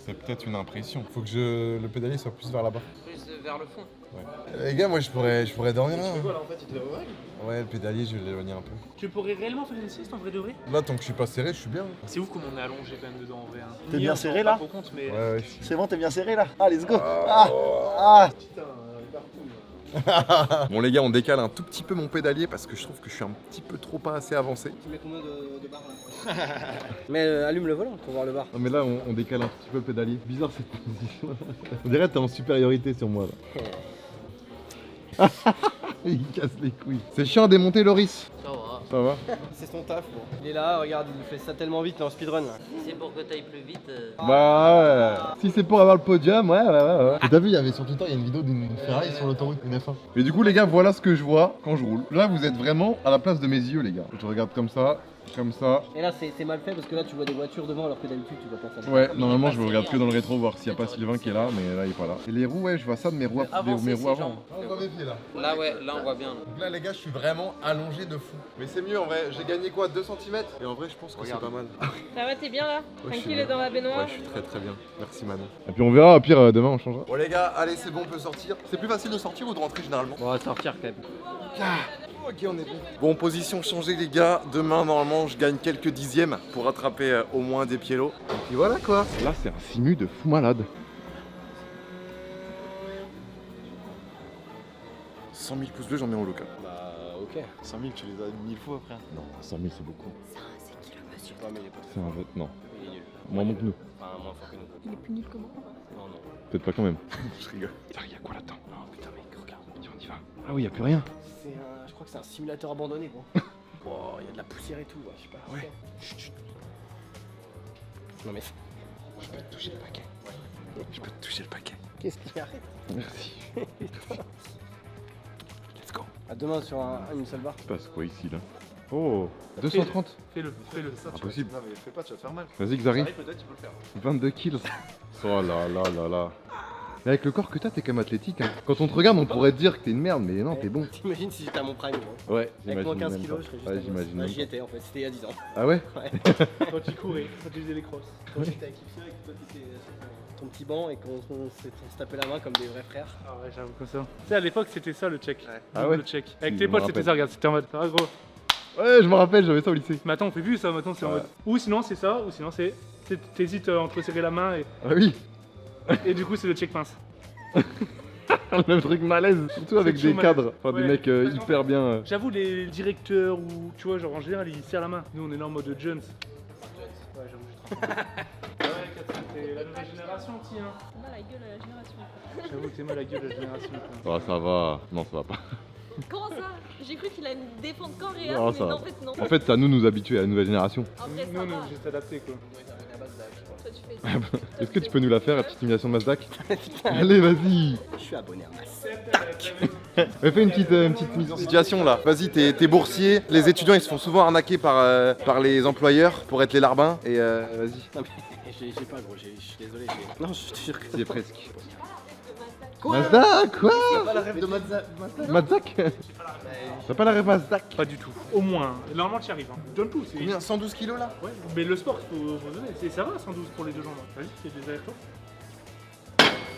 [SPEAKER 11] C'est peut-être une impression. Faut que le pédalier soit plus vers là-bas.
[SPEAKER 6] Plus vers le fond.
[SPEAKER 11] Ouais. Les gars, moi je pourrais dormir là.
[SPEAKER 5] Tu rigoles, en fait, il te l'oreille.
[SPEAKER 11] Ouais, le pédalier, je vais l'éloigner un peu.
[SPEAKER 4] Tu pourrais réellement faire une sieste en vrai de vrai?
[SPEAKER 11] Là, tant que je suis pas serré, je suis bien.
[SPEAKER 4] C'est ouf comme on est allongé quand même dedans en vrai. Hein.
[SPEAKER 3] T'es
[SPEAKER 4] Ni
[SPEAKER 3] bien
[SPEAKER 4] on s'en
[SPEAKER 3] serré,
[SPEAKER 4] rend
[SPEAKER 3] là
[SPEAKER 4] pas compte, mais...
[SPEAKER 11] Ouais.
[SPEAKER 3] C'est bon, t'es bien serré là. Ah, let's go. Ah.
[SPEAKER 11] Bon les gars, on décale un tout petit peu mon pédalier parce que je trouve que je suis un petit peu trop pas assez avancé.
[SPEAKER 10] Tu mets combien de barres là? Mais allume le volant pour voir le bar.
[SPEAKER 11] Non mais là on décale un petit peu le pédalier. Bizarre cette position. On dirait que t'es en supériorité sur moi là. Il casse les couilles. C'est chiant à démonter Loris.
[SPEAKER 6] Ça va.
[SPEAKER 11] Ça va?
[SPEAKER 10] C'est son taf, bon. Il est là, regarde, il fait ça tellement vite, il est en speedrun là.
[SPEAKER 6] Si c'est pour que t'ailles plus vite.
[SPEAKER 11] Bah ouais. Si c'est pour avoir le podium, ouais. Et t'as vu, il y avait sur Twitter, il y a une vidéo d'une Ferrari sur l'autoroute, une F1. Et du coup les gars, voilà ce que je vois quand je roule. Là vous êtes vraiment à la place de mes yeux les gars. Je regarde comme ça.
[SPEAKER 10] Et là c'est mal fait parce que là tu vois des voitures devant alors que d'habitude tu vois pas ça.
[SPEAKER 11] Ouais, normalement je regarde que dans le rétro voir s'il n'y a pas Sylvain qui est là, mais là il est pas là. Et les roues, ouais, je vois ça de mes roues, mes roues avant. On voit mes pieds là.
[SPEAKER 6] Là ouais, là on voit bien.
[SPEAKER 11] Donc là les gars, je suis vraiment allongé de fou. Mais c'est mieux en vrai, j'ai gagné quoi, 2 cm? Et en vrai je pense que c'est pas mal.
[SPEAKER 8] Ça va, t'es bien là?
[SPEAKER 11] Ouais,
[SPEAKER 8] Tranquille dans la baignoire?
[SPEAKER 11] Ouais, je suis très bien. Merci Manon. Et puis on verra, au pire demain on changera. Bon les gars, allez c'est bon, on peut sortir. C'est plus facile de sortir ou de rentrer généralement?
[SPEAKER 13] On va sortir quand même.
[SPEAKER 11] Ok, on est bon. Bon, position changée les gars. Demain, normalement, je gagne quelques dixièmes pour rattraper au moins des piélos. Et puis voilà quoi. Là, c'est un simu de fou malade. 100 000 pouces bleus, j'en mets en local.
[SPEAKER 10] Bah ok.
[SPEAKER 3] 100 000, tu les as 1000 fois frère.
[SPEAKER 11] Non, 100 000 c'est beaucoup.
[SPEAKER 8] C'est qui le monsieur?
[SPEAKER 10] Ouais, mais il est pas
[SPEAKER 11] C'est un vote, non.
[SPEAKER 10] il est nul.
[SPEAKER 11] Moins bon que nous.
[SPEAKER 10] Enfin, moins fort que nous.
[SPEAKER 8] Il est plus nul que moi.
[SPEAKER 10] Non, non.
[SPEAKER 11] Peut-être pas quand même. Je rigole. Tiens, il y a quoi là-dedans? Oh putain, mec, regarde. Tiens, on y va. Ah oui, y a plus rien.
[SPEAKER 10] Je crois que c'est un simulateur abandonné gros. Oh, il y a de la poussière et tout, ouais, je sais pas.
[SPEAKER 11] Ouais.
[SPEAKER 10] Chut. Non mais.
[SPEAKER 11] Je peux te toucher le paquet. Ouais. Je peux te toucher le paquet.
[SPEAKER 10] Qu'est-ce qu'il arrête?
[SPEAKER 11] Merci. Let's go.
[SPEAKER 10] À demain sur une seule barre.
[SPEAKER 11] Il se passe quoi ici là? Oh, 230.
[SPEAKER 4] Fais-le.
[SPEAKER 11] Impossible.
[SPEAKER 3] Non mais fais pas, tu vas te faire mal.
[SPEAKER 11] Vas-y Xari.
[SPEAKER 3] Peut-être tu peux le faire.
[SPEAKER 11] 22 kills. Oh là là là là. Mais avec le corps que t'as, t'es quand même athlétique. Hein. Quand on te regarde, on pourrait te dire que t'es une merde, mais non, t'es bon.
[SPEAKER 10] T'imagines si j'étais à mon prime gros.
[SPEAKER 11] Ouais,
[SPEAKER 10] Avec moins
[SPEAKER 11] j'imagine
[SPEAKER 10] 15
[SPEAKER 11] même
[SPEAKER 10] kilos,
[SPEAKER 11] pas.
[SPEAKER 10] je serais juste.
[SPEAKER 11] Ouais,
[SPEAKER 10] à
[SPEAKER 11] j'imagine.
[SPEAKER 10] Bah,
[SPEAKER 11] même
[SPEAKER 10] j'y
[SPEAKER 11] pas.
[SPEAKER 10] étais en fait, c'était il y a 10 ans.
[SPEAKER 11] Ah ouais?
[SPEAKER 10] Ouais.
[SPEAKER 4] Quand tu courais, quand tu faisais les crosses.
[SPEAKER 10] Quand j'étais avec Ipsia et que toi t'étais sur ton petit banc et qu'on se tapait la main comme des vrais frères.
[SPEAKER 4] Ah ouais, j'avoue comme ça. Tu sais, à l'époque, c'était ça le check.
[SPEAKER 11] Ah ouais?
[SPEAKER 4] Le check. Avec
[SPEAKER 11] Si,
[SPEAKER 4] tes
[SPEAKER 11] je me
[SPEAKER 4] potes, c'était
[SPEAKER 11] rappelle.
[SPEAKER 4] ça, regarde, c'était en mode, ça va gros.
[SPEAKER 11] Ouais, je me rappelle, j'avais ça au lycée.
[SPEAKER 4] Mais attends, on fait plus ça, maintenant c'est en
[SPEAKER 11] Ouais.
[SPEAKER 4] mode. Ou sinon c'est ça, ou sinon c'est. T'hésites entre serrer la main
[SPEAKER 11] Ah oui.
[SPEAKER 4] et du coup c'est le check pince.
[SPEAKER 11] Le même truc malaise, surtout avec
[SPEAKER 4] toujours
[SPEAKER 11] des cadres, enfin
[SPEAKER 4] Ouais.
[SPEAKER 11] des mecs hyper bien.
[SPEAKER 4] J'avoue, les directeurs ou tu vois, genre en général, ils serrent la main. Nous on est là en mode Jones. Ouais, j'avoue, je trouve. Ouais, Catherine, t'es la nouvelle génération, tiens.
[SPEAKER 8] On a la gueule à la génération.
[SPEAKER 4] J'avoue que t'es mal la gueule de la génération. Quoi.
[SPEAKER 11] Oh, ça va. Non, ça va pas.
[SPEAKER 8] Comment ça? J'ai cru qu'il allait me défendre quand réel,
[SPEAKER 11] Non,
[SPEAKER 8] mais
[SPEAKER 11] ça
[SPEAKER 8] non,
[SPEAKER 11] va.
[SPEAKER 8] en fait non.
[SPEAKER 11] En fait, c'est à nous habituer à la nouvelle génération.
[SPEAKER 8] En vrai, ça
[SPEAKER 4] Nous, on est
[SPEAKER 8] va.
[SPEAKER 4] obligé de s'adapter quoi.
[SPEAKER 8] Toi, tu fais.
[SPEAKER 11] Est-ce que tu peux nous la faire, la petite simulation de Mazdak? Allez, vas-y.
[SPEAKER 10] Je suis abonné à Mas.
[SPEAKER 11] Fais une petite mise en situation là. Vas-y, t'es boursier. Les étudiants ils se font souvent arnaquer par les employeurs pour être les larbins. Et vas-y.
[SPEAKER 10] Non mais j'ai pas gros, je suis désolé. Non, je te jure que
[SPEAKER 11] T'y es presque.
[SPEAKER 10] Quoi?
[SPEAKER 11] Mazdak, quoi?
[SPEAKER 10] C'est pas la rêve de Mazdak.
[SPEAKER 11] Mazdak? T'as pas la rêve Mazdak?
[SPEAKER 4] Pas du tout. Au moins. Normalement, tu y arrives. Hein. Donne tout. c'est-
[SPEAKER 11] Combien? 112 kilos là?
[SPEAKER 4] Ouais, mais le sport, faut donner. Ça va, 112 pour les deux jambes. Vas-y, fais des allers-retours.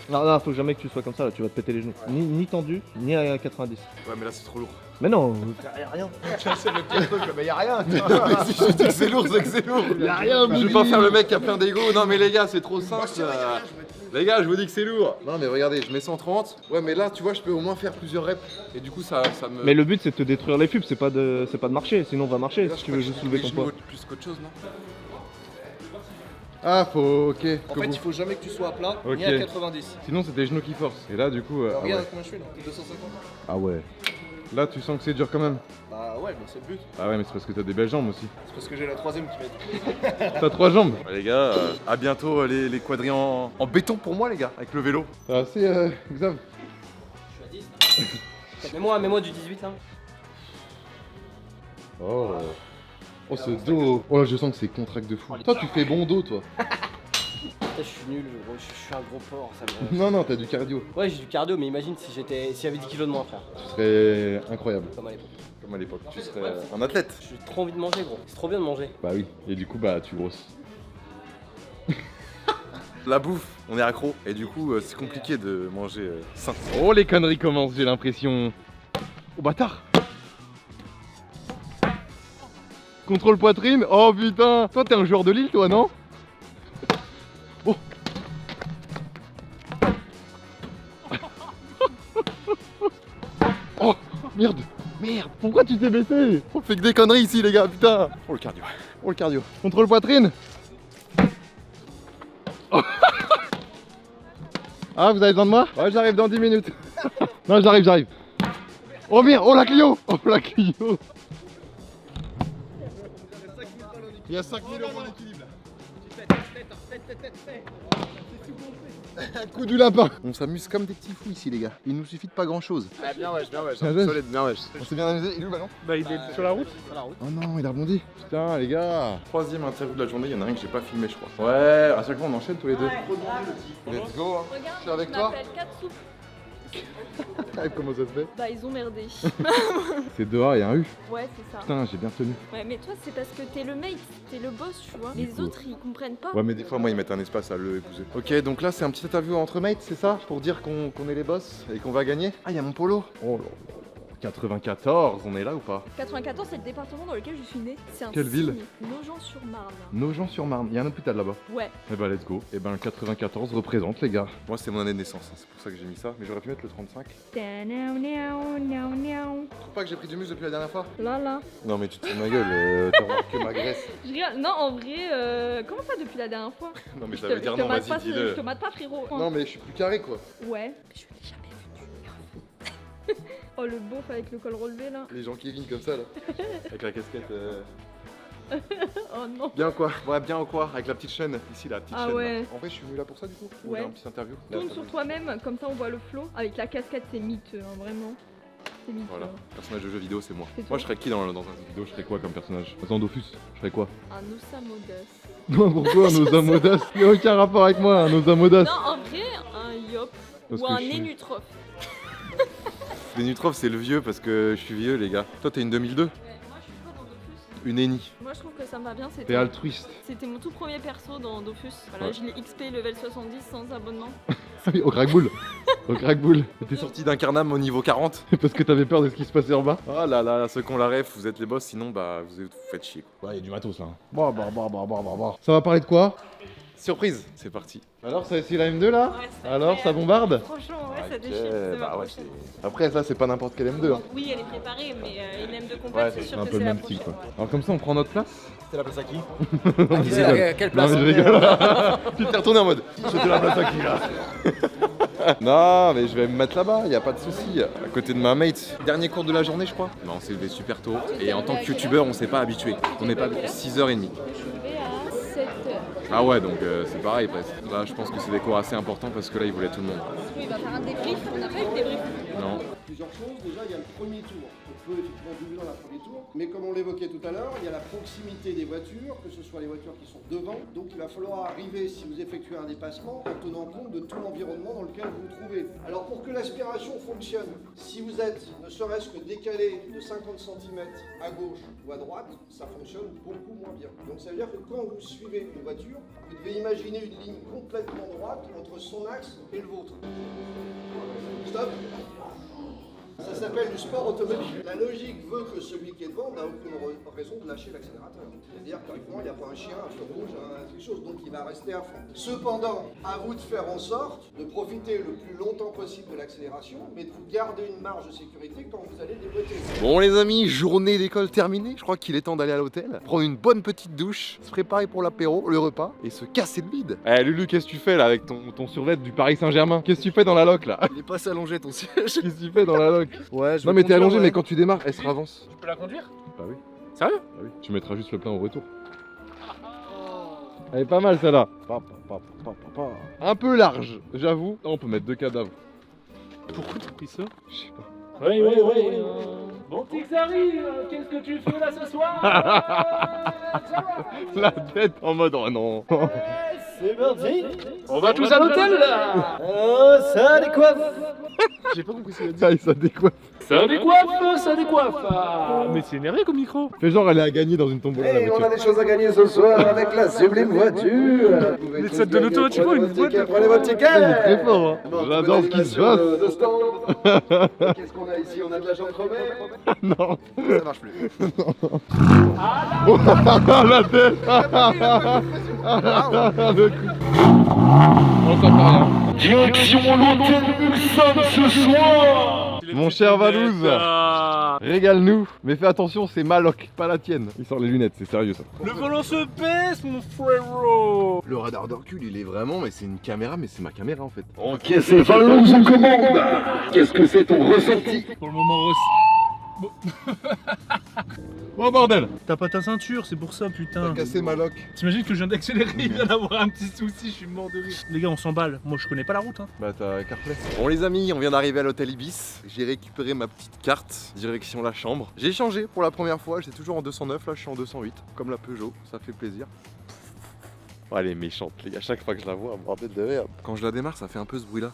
[SPEAKER 14] Non, faut jamais que tu sois comme ça là, tu vas te péter les genoux. Ni tendu, ni à 90.
[SPEAKER 11] Ouais, mais là c'est trop lourd.
[SPEAKER 14] Mais non,
[SPEAKER 3] Y'a rien. C'est le pire truc, mais y'a rien.
[SPEAKER 11] Mais si je dis que c'est lourd, c'est que c'est lourd.
[SPEAKER 3] Y'a rien,
[SPEAKER 11] Je vais pas faire le mec qui a plein d'ego. Non, mais les gars, c'est trop simple. Les gars, je vous dis que c'est lourd. Non, mais regardez, je mets 130. Ouais, mais là, tu vois, je peux au moins faire plusieurs reps. Et du coup, ça me.
[SPEAKER 14] mais le but c'est de te détruire les pubs, c'est pas de marcher, sinon on va marcher
[SPEAKER 11] Là,
[SPEAKER 14] si
[SPEAKER 11] je
[SPEAKER 14] tu
[SPEAKER 11] crois
[SPEAKER 14] veux
[SPEAKER 11] que
[SPEAKER 14] juste
[SPEAKER 11] je
[SPEAKER 14] soulever
[SPEAKER 11] mets
[SPEAKER 14] ton
[SPEAKER 11] les
[SPEAKER 14] poids.
[SPEAKER 11] genoux plus qu'autre chose, non? Ah, faut. Ok.
[SPEAKER 10] En fait, il faut jamais que tu sois à plat,
[SPEAKER 11] Ok.
[SPEAKER 10] ni à 90.
[SPEAKER 11] Sinon, c'est tes genoux qui forcent. Et là, du coup.
[SPEAKER 10] Alors,
[SPEAKER 11] ah
[SPEAKER 10] regarde
[SPEAKER 11] ouais.
[SPEAKER 10] combien je fais là, 250.
[SPEAKER 11] Ah ouais. Là, tu sens que c'est dur quand même.
[SPEAKER 10] Bah ouais, bah c'est le but.
[SPEAKER 11] Ah ouais, mais c'est parce que t'as des belles jambes aussi.
[SPEAKER 10] C'est parce que j'ai la troisième qui va être.
[SPEAKER 11] T'as 3 jambes. Les gars, à bientôt les quadrilles en béton pour moi, les gars, avec le vélo. Ah, c'est Xav.
[SPEAKER 10] Je suis à 10. Mets-moi du 18 hein.
[SPEAKER 11] Oh. Oh ce dos. Oh là je sens que c'est contract de fou. Toi tu fais bon dos toi.
[SPEAKER 10] Je suis nul, gros, je suis un gros porc, ça me...
[SPEAKER 11] Non, t'as du cardio.
[SPEAKER 10] Ouais, j'ai du cardio, mais imagine si j'avais 10 kilos de moins, frère.
[SPEAKER 11] Tu serais incroyable.
[SPEAKER 10] Comme à l'époque.
[SPEAKER 11] Comme à l'époque. Tu serais un athlète.
[SPEAKER 10] J'ai trop envie de manger, gros. C'est trop bien de manger.
[SPEAKER 11] Bah oui. Et du coup, bah tu grosses.
[SPEAKER 1] La bouffe, on est accro. Et du coup, c'est compliqué de manger sain. Oh, les conneries commencent, j'ai l'impression. Oh, bâtard. Contrôle poitrine. Oh putain. Toi, t'es un joueur de Lille, toi, non? Oh. Oh, merde. Merde. Pourquoi tu t'es baissé? On fait que des conneries ici, les gars, putain. Oh, le cardio. Oh, le cardio. Contrôle poitrine. Oh. Ah, vous avez besoin de moi? Ouais, j'arrive dans 10 minutes. Non, j'arrive. Oh merde, oh la Clio. Oh la Clio. Il y a 5000 euros en équilibre. Coup du lapin. On s'amuse comme des petits fous ici, les gars. Il nous suffit de pas grand chose.
[SPEAKER 5] Ah, bien wesh,
[SPEAKER 11] solide, bien wesh. On s'est bien amusé. Il est où le ballon?
[SPEAKER 4] Bah il est sur la route.
[SPEAKER 11] Oh non, il a rebondi. Putain, les gars.
[SPEAKER 1] Troisième interview de la journée, il y en a un que j'ai pas filmé, je crois. Ouais, à chaque fois on enchaîne tous les deux. Let's go. Hein.
[SPEAKER 8] Regarde,
[SPEAKER 11] Je suis avec toi.
[SPEAKER 8] Katsu.
[SPEAKER 11] Comment ça se fait?
[SPEAKER 8] Bah ils ont merdé.
[SPEAKER 11] C'est 2A et un U.
[SPEAKER 8] Ouais, c'est ça.
[SPEAKER 11] Putain, j'ai bien tenu.
[SPEAKER 8] Ouais, mais toi c'est parce que t'es le mate, t'es le boss, tu vois. Les autres ils comprennent pas.
[SPEAKER 1] Ouais, mais des fois, moi, ils mettent un espace à le épouser. Ok, donc là, c'est un petit interview entre mates, c'est ça? Pour dire qu'on est les boss et qu'on va gagner. Ah, il y a mon polo. Oh là là. 94, on est là ou pas?
[SPEAKER 8] 94, c'est le département dans lequel je suis née. C'est un
[SPEAKER 11] Quelle ville?
[SPEAKER 8] Nogent-sur-Marne.
[SPEAKER 11] Nogent-sur-Marne, il y a un hôpital là-bas.
[SPEAKER 8] Ouais.
[SPEAKER 11] Eh ben let's go. Et ben le 94 représente les gars.
[SPEAKER 1] Moi, c'est mon année de naissance, c'est pour ça que j'ai mis ça. Mais j'aurais pu mettre le 35. Tu trouves pas que j'ai pris du muscle depuis la dernière fois?
[SPEAKER 8] Là.
[SPEAKER 1] Non, mais tu te fous de ma gueule, t'as remarqué que ma graisse.
[SPEAKER 8] Je rigole. Non, en vrai, comment ça depuis la dernière fois?
[SPEAKER 1] Non, mais ça veut dire non, vas-y,
[SPEAKER 8] Je
[SPEAKER 1] dis-le.
[SPEAKER 8] te mate pas, frérot.
[SPEAKER 1] Non, mais je suis plus carré quoi.
[SPEAKER 8] Ouais. Je l'ai jamais vu. Oh, le beauf avec le col relevé là.
[SPEAKER 1] Les gens qui viennent comme ça là. Avec la casquette.
[SPEAKER 8] Oh non.
[SPEAKER 1] Bien quoi? Ouais, bien ou quoi? Avec la petite chaîne, ici la petite
[SPEAKER 8] Ah
[SPEAKER 1] chaîne.
[SPEAKER 8] ouais.
[SPEAKER 1] Là. En vrai, je suis venu là pour ça du coup? Ou
[SPEAKER 8] Ouais.
[SPEAKER 1] j'ai un petit interview?
[SPEAKER 8] Tourne sur toi-même, comme ça on voit le flow. Avec la casquette, c'est miteux, hein, vraiment. C'est miteux.
[SPEAKER 1] Voilà, personnage de jeu vidéo, c'est moi.
[SPEAKER 8] C'est toi.
[SPEAKER 1] Moi, je serais qui dans un jeu vidéo? Je serais quoi comme personnage? Attends, Dofus, je serais quoi?
[SPEAKER 8] Un Osamodas.
[SPEAKER 11] Non, pourquoi un Osamodas? Il n'y a aucun rapport avec moi, un Osamodas.
[SPEAKER 8] Non, en vrai, un Yop.
[SPEAKER 1] Parce
[SPEAKER 8] Ou
[SPEAKER 1] que
[SPEAKER 8] un
[SPEAKER 1] je suis-
[SPEAKER 8] Nénutrof.
[SPEAKER 1] Les Nutrof, c'est le vieux parce que je suis vieux, les gars. Toi, t'es une 2002?
[SPEAKER 8] Ouais, moi je suis pas dans Dofus.
[SPEAKER 1] Une Eni.
[SPEAKER 8] Moi je trouve que ça me va bien.
[SPEAKER 11] T'es altruiste.
[SPEAKER 8] C'était mon tout premier perso dans Dofus. Voilà,
[SPEAKER 1] Ouais.
[SPEAKER 8] je l'ai XP level 70 sans abonnement.
[SPEAKER 11] Oui, au crackbull. Au crackbull.
[SPEAKER 1] T'es sorti d'un carnam au niveau 40?
[SPEAKER 11] Parce que t'avais peur de ce qui se passait en bas.
[SPEAKER 1] Oh là là, ceux qui ont la ref, vous êtes les boss, sinon bah vous faites chier quoi.
[SPEAKER 11] Ouais, il y a du matos là. Bon. Ça va parler de quoi?
[SPEAKER 1] Surprise, c'est parti.
[SPEAKER 11] Alors, ça c'est la M2 là?
[SPEAKER 8] Ouais, c'est
[SPEAKER 11] Alors, ça
[SPEAKER 8] incroyable.
[SPEAKER 11] bombarde?
[SPEAKER 8] Franchement, ouais, ça
[SPEAKER 1] Ok,
[SPEAKER 8] déchire. C'est ma
[SPEAKER 1] bah ouais,
[SPEAKER 8] prochaine.
[SPEAKER 1] Après, ça, c'est pas n'importe quel M2. Hein.
[SPEAKER 8] Oui, elle est préparée, mais une M de
[SPEAKER 1] Ouais,
[SPEAKER 8] combat, c'est
[SPEAKER 1] c'est
[SPEAKER 8] sûr
[SPEAKER 11] un
[SPEAKER 8] que
[SPEAKER 11] peu
[SPEAKER 8] c'est
[SPEAKER 11] le
[SPEAKER 8] la
[SPEAKER 11] même style
[SPEAKER 8] prochaine.
[SPEAKER 11] quoi. Alors, comme ça, on prend notre place?
[SPEAKER 10] C'était la place à qui?
[SPEAKER 11] Non, je rigole.
[SPEAKER 10] Quelle place?
[SPEAKER 11] Non, mais je rigole.
[SPEAKER 1] Tu t'es retourné en mode c'était la place à qui là? Non, mais je vais me mettre là-bas, y a pas de souci. À côté de ma mate. Dernier cours de la journée, je crois. Non, on s'est levé super tôt. Et en tant que youtubeur, on s'est pas habitué. On n'est pas 6h30.
[SPEAKER 8] Je suis levée à 7h.
[SPEAKER 1] Ah ouais, donc c'est pareil presque. Là, je pense que c'est des cours assez importants parce que là, ils voulaient tout le monde.
[SPEAKER 8] Oui, il va faire un débrief. On n'a pas eu de débrief.
[SPEAKER 1] Non.
[SPEAKER 9] Plusieurs choses. Déjà, il y a le premier tour. On peut effectivement doubler dans le premier tour. Mais comme on l'évoquait tout à l'heure, il y a la proximité des voitures, que ce soit les voitures qui sont devant. Donc il va falloir arriver, si vous effectuez un dépassement, en tenant compte de tout l'environnement dans lequel vous vous trouvez. Alors pour que l'aspiration fonctionne, si vous êtes ne serait-ce que décalé de 50 cm à gauche ou à droite, ça fonctionne beaucoup moins bien. Donc ça veut dire que quand vous suivez une voiture, vous devez imaginer une ligne complètement droite entre son axe et le vôtre. Stop. Ça s'appelle du sport automobile. La logique veut que celui qui est devant n'a aucune raison de lâcher l'accélérateur. C'est-à-dire que théoriquement, il n'y a pas un chien, un feu rouge, quelque chose, donc il va rester à fond. Cependant, à vous de faire en sorte de profiter le plus longtemps possible de l'accélération, mais de vous garder une marge de sécurité quand vous allez déboîter.
[SPEAKER 1] Bon les amis, journée d'école terminée. Je crois qu'il est temps d'aller à l'hôtel, prendre une bonne petite douche, se préparer pour l'apéro, le repas et se casser le bide. Eh Lulu, qu'est-ce que tu fais là avec ton survêt du Paris Saint-Germain? Qu'est-ce que tu fais dans la loc là?
[SPEAKER 5] Il est pas assez allongé ton siège.
[SPEAKER 1] Qu'est-ce que tu fais dans la loc?
[SPEAKER 5] Ouais, je
[SPEAKER 1] Non
[SPEAKER 5] vais
[SPEAKER 1] mais t'es
[SPEAKER 5] conduire,
[SPEAKER 1] allongé,
[SPEAKER 5] ouais.
[SPEAKER 1] mais quand tu démarres, elle se ravance.
[SPEAKER 4] Tu peux la conduire?
[SPEAKER 1] Bah oui.
[SPEAKER 4] Sérieux?
[SPEAKER 1] Bah oui. Tu mettras juste le plein au retour. Elle est pas mal celle-là. Un peu large, j'avoue. On peut mettre 2 cadavres.
[SPEAKER 4] Pourquoi t'as pris ça?
[SPEAKER 1] Je sais pas.
[SPEAKER 4] Ouais. Mon petit Xari, qu'est-ce que tu fais là ce soir?
[SPEAKER 11] La tête en mode oh non.
[SPEAKER 10] C'est parti.
[SPEAKER 4] On va tous à l'hôtel là.
[SPEAKER 10] Oh, ça décoiffe.
[SPEAKER 3] J'ai pas compris ce qu'il a dit.
[SPEAKER 11] Ça, ça décoiffe.
[SPEAKER 4] Ça décoiffe, ça décoiffe. Ah, mais c'est énervé comme micro.
[SPEAKER 11] Fais genre elle est à gagner dans une tombola la
[SPEAKER 9] Et on
[SPEAKER 11] voiture.
[SPEAKER 9] a des choses à gagner ce soir avec la sublime voiture.
[SPEAKER 4] Les sets de l'auto, tu vois, une boîte de...
[SPEAKER 9] Prenez votre ticket.
[SPEAKER 11] Il est très fort hein. J'adore ce qui se passe.
[SPEAKER 9] De stand. Qu'est-ce qu'on a ici? On a de la jambe crevée.
[SPEAKER 11] Non.
[SPEAKER 2] Ça marche plus.
[SPEAKER 11] La tête. Le coup. On s'en fait rien.
[SPEAKER 4] Direction l'hôtel Ulsan ce soir.
[SPEAKER 11] Mon cher Valouz, régale-nous. Mais fais attention, c'est Maloc, pas la tienne. Il sort les lunettes, c'est sérieux ça.
[SPEAKER 4] Le volant se baisse, mon frérot.
[SPEAKER 1] Le radar de recul, il est vraiment, mais c'est une caméra, mais c'est ma caméra en fait.
[SPEAKER 4] Ok, c'est Valouz en commande. Qu'est-ce que c'est ton ressenti? Pour le moment,
[SPEAKER 11] Oh bordel.
[SPEAKER 4] T'as pas ta ceinture, c'est pour ça, putain.
[SPEAKER 11] T'as cassé Maloc.
[SPEAKER 4] T'imagines que je viens d'accélérer, il vient d'avoir un petit souci, je suis mort de rire. Les gars, on s'emballe. Moi, je connais pas la route, hein.
[SPEAKER 11] Bah t'as CarPlay.
[SPEAKER 1] Bon les amis, on vient d'arriver à l'hôtel Ibis. J'ai récupéré ma petite carte, direction la chambre. J'ai changé pour la première fois, j'étais toujours en 209, là je suis en 208, comme la Peugeot, ça fait plaisir. Oh, elle est méchante les gars, chaque fois que je la vois, bordel de merde. Quand je la démarre, ça fait un peu ce bruit là.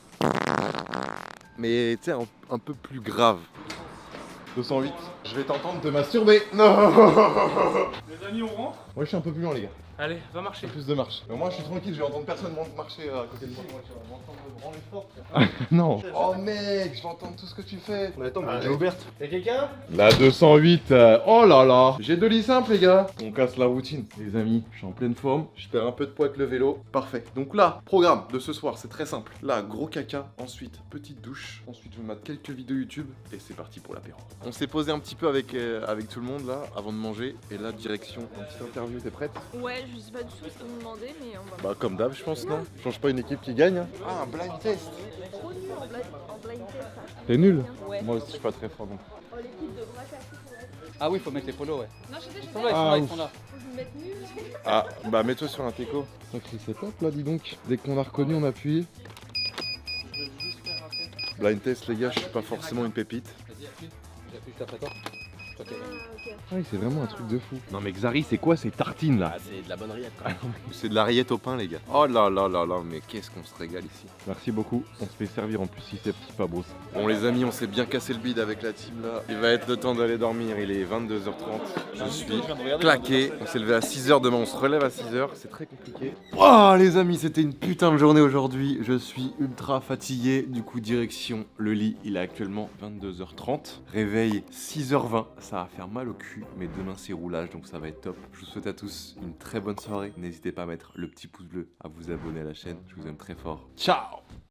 [SPEAKER 1] Mais tu sais, un peu plus grave.
[SPEAKER 11] 208. Je vais t'entendre te masturber. Non.
[SPEAKER 4] Les amis, on rentre.
[SPEAKER 11] Moi je suis un peu plus lent les gars.
[SPEAKER 4] Allez, va marcher.
[SPEAKER 11] Plus de marche. Mais moi je suis tranquille, je vais entendre personne marcher à côté de moi. Non. Oh mec, je vais entendre tout ce que tu fais.
[SPEAKER 10] Attends, mais elle est ouverte. Y'a quelqu'un?
[SPEAKER 11] La 208, oh là là. J'ai deux lits simples les gars. On casse la routine. Les amis, je suis en pleine forme. Je perds un peu de poids avec le vélo.
[SPEAKER 1] Parfait. Donc là, programme de ce soir, c'est très simple. Là, gros caca, ensuite petite douche, ensuite je vais mettre quelques vidéos YouTube et c'est parti pour l'apéro. On s'est posé un petit peu avec tout le monde là, avant de manger. Et là, direction, une petite interview, t'es prête?
[SPEAKER 8] Ouais, je sais pas du tout ce que vous demandez, mais on va.
[SPEAKER 1] Bah comme d'hab, je pense, non? Change pas une équipe qui gagne.
[SPEAKER 9] Ah, un blind test.
[SPEAKER 8] Trop nul en blind test, ça.
[SPEAKER 11] T'es nul?
[SPEAKER 8] Ouais.
[SPEAKER 1] Moi aussi, je suis pas très fort non plus.
[SPEAKER 8] Oh, l'équipe de bras cassés, faut mettre.
[SPEAKER 12] Ah oui, faut mettre les polos, ouais.
[SPEAKER 8] Non, je sais,
[SPEAKER 12] Ils sont là, ils sont là, ils sont là.
[SPEAKER 8] Faut que je me mette nul.
[SPEAKER 1] Ah, bah mets-toi sur un teco.
[SPEAKER 11] Sacré setup là, dis donc. Dès qu'on a reconnu, on appuie.
[SPEAKER 1] Blind test, les gars, je suis pas forcément une pépite.
[SPEAKER 12] Vas-y, appuie. J'appuie juste après toi. Ok.
[SPEAKER 11] Ah oui, c'est vraiment un truc de fou. Non mais Xari, c'est quoi ces tartines là?
[SPEAKER 10] Ah, c'est de la bonne rillette, quoi.
[SPEAKER 1] C'est de la rillette au pain, les gars. Oh là là là là, mais qu'est-ce qu'on se régale ici.
[SPEAKER 11] Merci beaucoup. On se fait servir en plus si c'est petit pas beau.
[SPEAKER 1] Bon les amis, on s'est bien cassé le bide avec la team là. Il va être le temps d'aller dormir, il est 22h30. Je suis claqué. On s'est levé à 6h, demain on se relève à 6h, c'est très compliqué. Oh les amis, c'était une putain de journée aujourd'hui. Je suis ultra fatigué. Du coup, direction le lit, il est actuellement 22h30. Réveil 6h20. Ça va faire mal au cul, mais demain c'est roulage donc ça va être top. Je vous souhaite à tous une très bonne soirée. N'hésitez pas à mettre le petit pouce bleu, à vous abonner à la chaîne. Je vous aime très fort. Ciao!